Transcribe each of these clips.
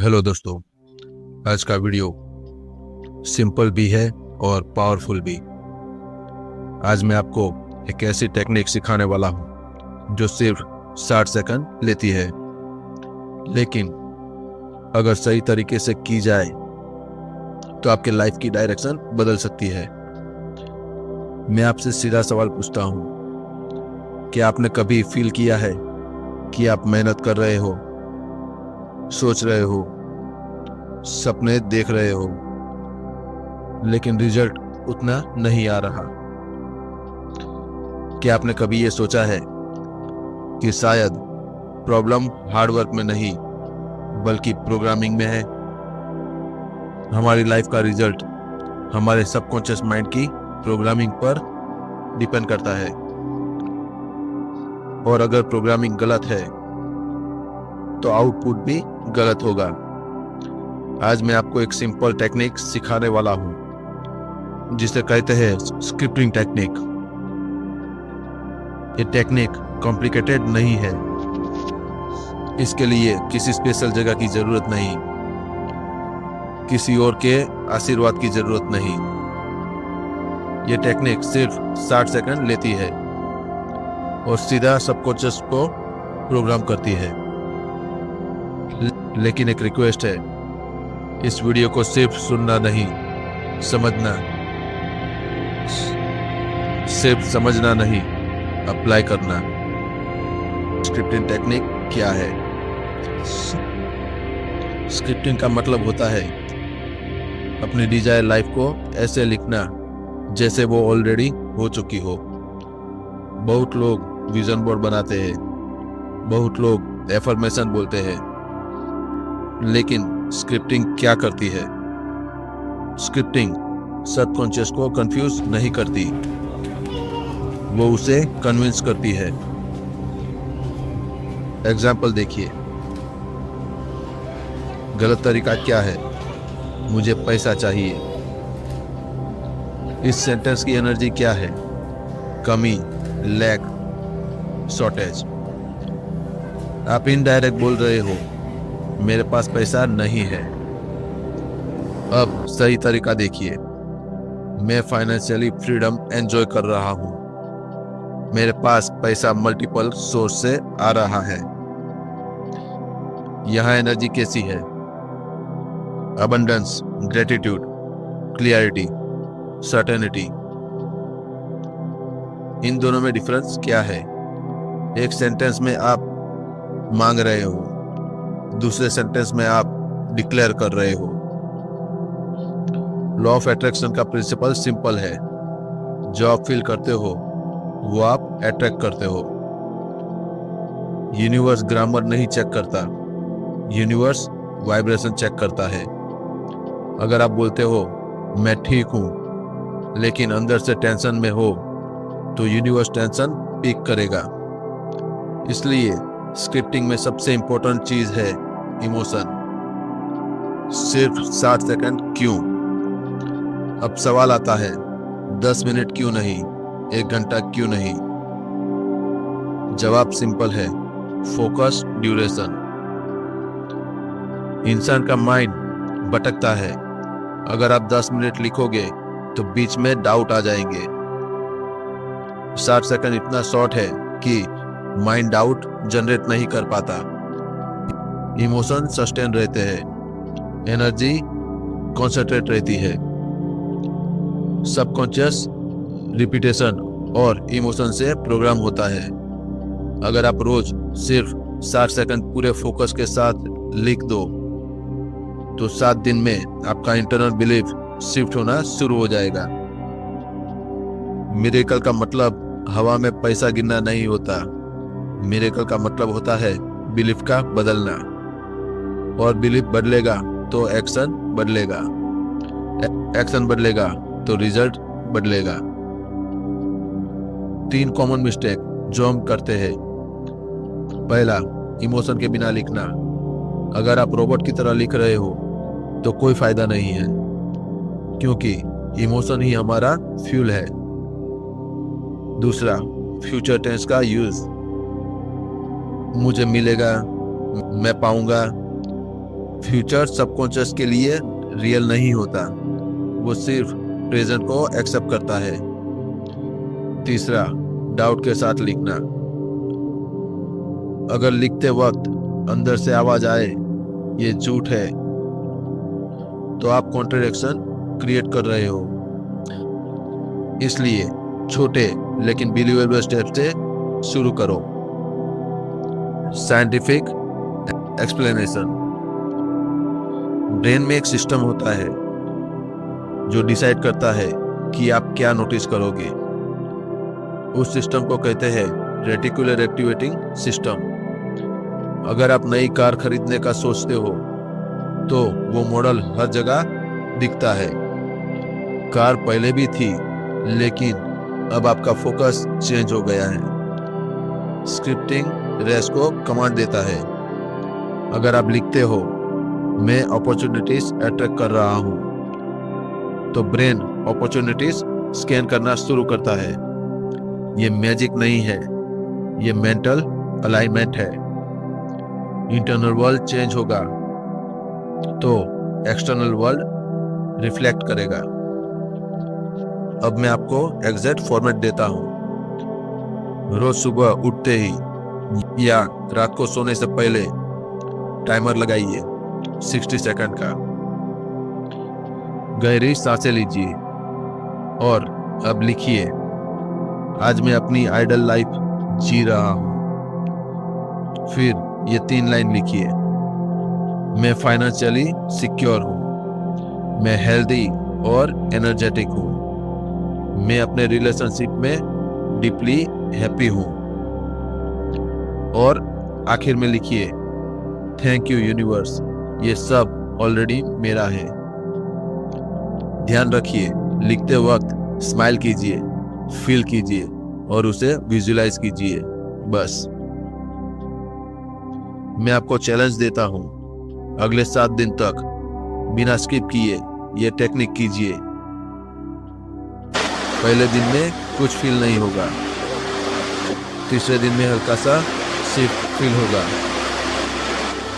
Hello दोस्तों, आज का वीडियो सिंपल भी है और पावरफुल भी। आज मैं आपको एक ऐसी टेक्निक सिखाने वाला हूँ जो सिर्फ 60 सेकंड लेती है, लेकिन अगर सही तरीके से की जाए तो आपके लाइफ की डायरेक्शन बदल सकती है। मैं आपसे सीधा सवाल पूछता हूँ, क्या आपने कभी फील किया है कि आप मेहनत कर रहे हो, सोच रहे हो, सपने देख रहे हो, लेकिन रिजल्ट उतना नहीं आ रहा? क्या आपने कभी ये सोचा है कि शायद प्रॉब्लम हार्डवर्क में नहीं बल्कि प्रोग्रामिंग में है? हमारी लाइफ का रिजल्ट हमारे सबकॉन्शियस माइंड की प्रोग्रामिंग पर डिपेंड करता है, और अगर प्रोग्रामिंग गलत है तो आउटपुट भी गलत होगा। आज मैं आपको एक सिंपल टेक्निक सिखाने वाला हूं जिसे कहते हैं स्क्रिप्टिंग टेक्निक। ये टेक्निक कॉम्प्लिकेटेड नहीं है, इसके लिए किसी स्पेशल जगह की जरूरत नहीं, किसी और के आशीर्वाद की जरूरत नहीं। ये टेक्निक सिर्फ 60 सेकंड लेती है और सीधा सबकॉन्शियस को प्रोग्राम करती है। लेकिन एक रिक्वेस्ट है, इस वीडियो को सिर्फ सुनना नहीं, समझना, सिर्फ समझना नहीं, अप्लाई करना। स्क्रिप्टिंग टेक्निक क्या है? स्क्रिप्टिंग का मतलब होता है अपनी डिजायर लाइफ को ऐसे लिखना जैसे वो ऑलरेडी हो चुकी हो। बहुत लोग विजन बोर्ड बनाते हैं, बहुत लोग एफर्मेशन बोलते हैं, लेकिन स्क्रिप्टिंग क्या करती है? स्क्रिप्टिंग सबकॉन्शियस को कंफ्यूज नहीं करती, वो उसे कन्विंस करती है। एग्जाम्पल देखिए। गलत तरीका क्या है? मुझे पैसा चाहिए। इस सेंटेंस की एनर्जी क्या है? कमी, लैक, शॉर्टेज। आप इनडायरेक्ट बोल रहे हो, मेरे पास पैसा नहीं है। अब सही तरीका देखिए। मैं फाइनेंशियली फ्रीडम एंजॉय कर रहा हूं, मेरे पास पैसा मल्टीपल सोर्स से आ रहा है। यहां एनर्जी कैसी है? Abundance, gratitude, clarity, certainty. इन दोनों में डिफरेंस क्या है? एक सेंटेंस में आप मांग रहे हो, दूसरे सेंटेंस में आप डिक्लेयर कर रहे हो। लॉ ऑफ अट्रैक्शन का प्रिंसिपल सिंपल है। जो आप फील करते हो वो आप अट्रैक्ट करते हो। यूनिवर्स ग्रामर नहीं चेक करता, यूनिवर्स वाइब्रेशन चेक करता है। अगर आप बोलते हो मैं ठीक हूं लेकिन अंदर से टेंशन में हो, तो यूनिवर्स टेंशन पिक करेगा। इसलिए स्क्रिप्टिंग में सबसे इंपॉर्टेंट चीज है इमोशन। सिर्फ 60 सेकंड क्यों? अब सवाल आता है, 10 मिनट क्यों नहीं, 1 घंटा क्यों नहीं? जवाब सिंपल है, फोकस, ड्यूरेशन। इंसान का माइंड भटकता है। अगर आप 10 मिनट लिखोगे तो बीच में डाउट आ जाएंगे। 60 सेकंड इतना शॉर्ट है कि माइंड डाउट जनरेट नहीं कर पाता। इमोशन सस्टेन रहते हैं, एनर्जी कॉन्सेंट्रेट रहती है। सबकॉन्शियस रिपीटेशन और इमोशन से प्रोग्राम होता है। अगर आप रोज सिर्फ 60 सेकंड पूरे फोकस के साथ लिख दो तो 7 दिन में आपका इंटरनल बिलीफ शिफ्ट होना शुरू हो जाएगा। मिरेकल का मतलब हवा में पैसा गिनना नहीं होता। मिरेकल का मतलब होता है बिलीफ का बदलना, और बिलीफ बदलेगा तो एक्शन बदलेगा, एक्शन बदलेगा तो रिजल्ट बदलेगा। 3 कॉमन मिस्टेक जो हम करते हैं। पहला, इमोशन के बिना लिखना। अगर आप रोबोट की तरह लिख रहे हो तो कोई फायदा नहीं है, क्योंकि इमोशन ही हमारा फ्यूल है। दूसरा, फ्यूचर टेंस का यूज। मुझे मिलेगा, मैं पाऊंगा, फ्यूचर सबकॉन्शियस के लिए रियल नहीं होता, वो सिर्फ प्रेजेंट को एक्सेप्ट करता है। तीसरा, डाउट के साथ लिखना। अगर लिखते वक्त अंदर से आवाज आए ये झूठ है, तो आप कॉन्ट्रडिक्शन क्रिएट कर रहे हो। इसलिए छोटे लेकिन बिलीवेबल स्टेप से शुरू करो। Scientific explanation. ब्रेन में एक सिस्टम होता है जो डिसाइड करता है कि आप क्या नोटिस करोगे। उस सिस्टम को कहते हैं रेटिकुलर एक्टिवेटिंग सिस्टम। अगर आप नई कार खरीदने का सोचते हो तो वो मॉडल हर जगह दिखता है। कार पहले भी थी, लेकिन अब आपका फोकस चेंज हो गया है। स्क्रिप्टिंग रेस को कमांड देता है। अगर आप लिखते हो मैं अपॉर्चुनिटीज अट्रैक्ट कर रहा हूं, तो ब्रेन अपॉर्चुनिटीज स्कैन करना शुरू करता है। ये मैजिक नहीं है, ये मेंटल अलाइनमेंट है। इंटरनल वर्ल्ड चेंज होगा तो एक्सटर्नल वर्ल्ड रिफ्लेक्ट करेगा। अब मैं आपको एग्जैक्ट फॉर्मेट देता हूं। रोज सुबह उठते ही या रात को सोने से पहले टाइमर लगाइए 60 सेकंड का। गहरी सांसें लीजिए और अब लिखिए, आज मैं अपनी आइडल लाइफ जी रहा हूं। फिर ये 3 लाइन लिखिए, मैं फाइनेंशियली सिक्योर हूं, मैं हेल्दी और एनर्जेटिक हूं, मैं अपने रिलेशनशिप में डीपली हैप्पी हूं। और आखिर में लिखिए, थैंक यू यूनिवर्स, ये सब ऑलरेडी मेरा है। ध्यान रखिए, लिखते वक्त स्माइल कीजिए, फील कीजिए और उसे विजुलाइज कीजिए। बस मैं आपको चैलेंज देता हूं, अगले 7 दिन तक बिना स्किप किए ये टेक्निक कीजिए। पहले दिन में कुछ फील नहीं होगा, तीसरे दिन में हल्का सा शिफ्ट फील होगा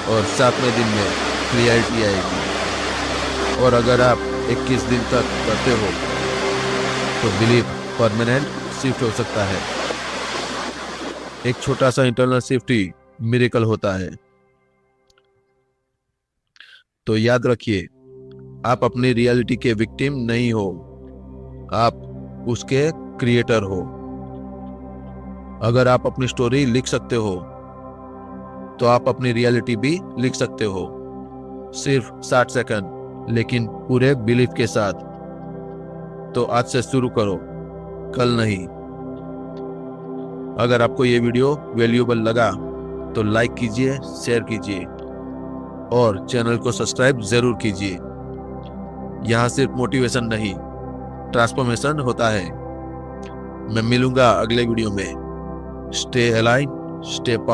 और 7वें दिन में क्लियरिटी आएगी। और अगर आप 21 दिन तक करते हो तो बिलीव परमानेंट शिफ्ट हो सकता है। एक छोटा सा इंटरनल शिफ्ट ही मिरेकल होता है। तो याद रखिए, आप अपनी रियलिटी के विक्टिम नहीं हो, आप उसके क्रिएटर हो। अगर आप अपनी स्टोरी लिख सकते हो तो आप अपनी रियलिटी भी लिख सकते हो। सिर्फ 60 सेकंड, लेकिन पूरे बिलीफ के साथ। तो आज से शुरू करो, कल नहीं। अगर आपको ये वीडियो वैल्यूएबल लगा तो लाइक कीजिए, शेयर कीजिए और चैनल को सब्सक्राइब जरूर कीजिए। यहाँ सिर्फ मोटिवेशन नहीं, ट्रांसफॉर्मेशन होता है। मैं मिलूंगा अगले वीडियो में। Stay align, stay power.